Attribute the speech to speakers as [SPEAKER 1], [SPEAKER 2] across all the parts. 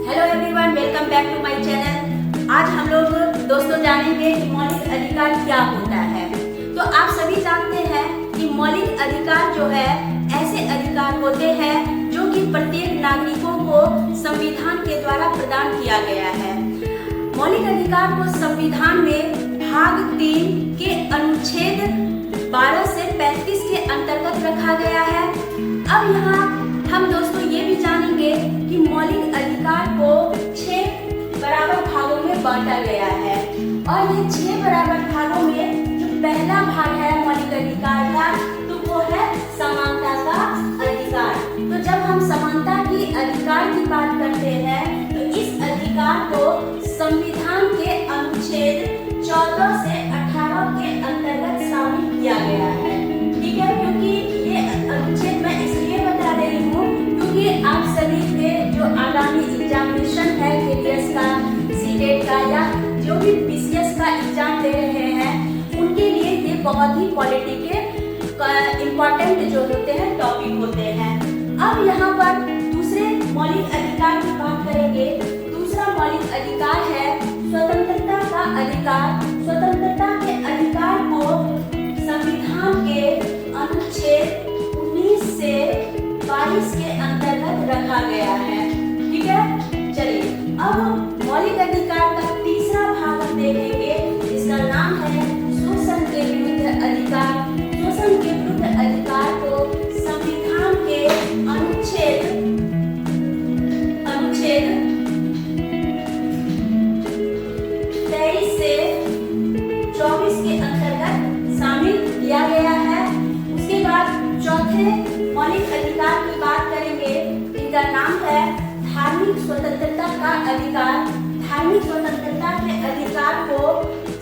[SPEAKER 1] Hello everyone, welcome back to my channel. आज हम लोग दोस्तों जानेंगे कि मौलिक अधिकार क्या होता है। तो आप सभी जानते हैं कि मौलिक अधिकार जो है ऐसे अधिकार होते हैं जो कि प्रत्येक नागरिकों को संविधान के द्वारा प्रदान किया गया है। मौलिक अधिकार को संविधान में भाग 3 के अनुच्छेद 12 से 35 के अंतर्गत रखा गया है। अब यहाँ हम दोस्तों ये भी जानेंगे कि मौलिक अधिकार को 6 बराबर भागों में बांटा गया है और ये 6 बराबर भागों में जो पहला भाग है मौलिक अधिकार का, तो वो है समानता का अधिकार। तो जब हम समानता की अधिकार की बात करते हैं तो इस अधिकार को संविधान के अनुच्छेद 14 से 18 के अंतर्गत शामिल किया गया है। ठीक है, क्योंकि ये अनुच्छेद मैं इसलिए बता रही हूँ क्योंकि आप सभी के जो आगामी एग्जामिनेशन है केडीएस का, सीटेट का या जो भी पीसीएस का एग्जाम दे रहे हैं उनके लिए ये बहुत ही क्वालिटी के इम्पोर्टेंट जो होते हैं टॉपिक होते हैं। अब यहाँ पर दूसरे मौलिक अधिकार की बात करेंगे। दूसरा मौलिक अधिकार है स्वतंत्रता का अधिकार। स्वतंत्रता के अधिकार को संविधान के अनुच्छेद 19 से 22 के अंतर्गत रखा गया है। ठीक है, चलिए अब मौलिक अधिकार का तीसरा भाग हम देखेंगे, जिसका नाम है शोषण के विरुद्ध अधिकार। शोषण के विरुद्ध अधिकार को संविधान के अनुच्छेद 23 से 24 के अंतर्गत शामिल किया गया है। उसके बाद चौथे मौलिक अधिकार की बात करेंगे, इनका नाम है धार्मिक स्वतंत्रता का अधिकार। धार्मिक स्वतंत्रता के अधिकार को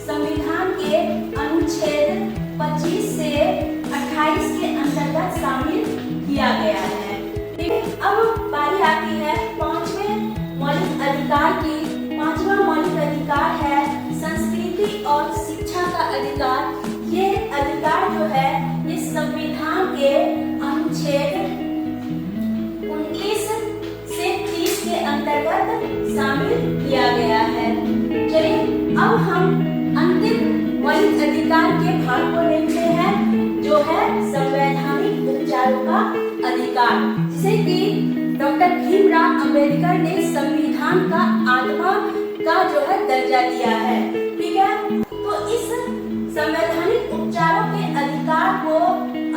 [SPEAKER 1] संविधान के अनुच्छेद 25 से 28 के अंतर्गत शामिल किया गया है। अब बारी आती है पांचवें मौलिक अधिकार की। पांचवा मौलिक अधिकार है संस्कृति और शिक्षा का अधिकार। ये अधिकार जो है ये संविधान के अनुच्छेद 29 से 30 के अंतर्गत शामिल किया गया है। चलिए अब हम अंतिम मौलिक अधिकार के भाग को देखते हैं, जो है संवैधानिक उपचारों का अधिकार, जिसे कि डॉक्टर भीमराव अंबेडकर ने संविधान का आत्मा का जो है दर्जा दिया है। ठीक है, तो इस संवैधानिक उपचारों के अधिकार को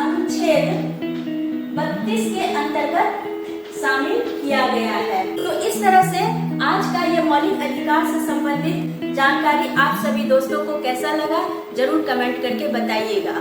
[SPEAKER 1] अनुच्छेद 32 के अंतर्गत शामिल किया गया है। तो इस तरह से आज का ये मौलिक अधिकार से संबंधित जानकारी आप सभी दोस्तों को कैसा लगा जरूर कमेंट करके बताइएगा।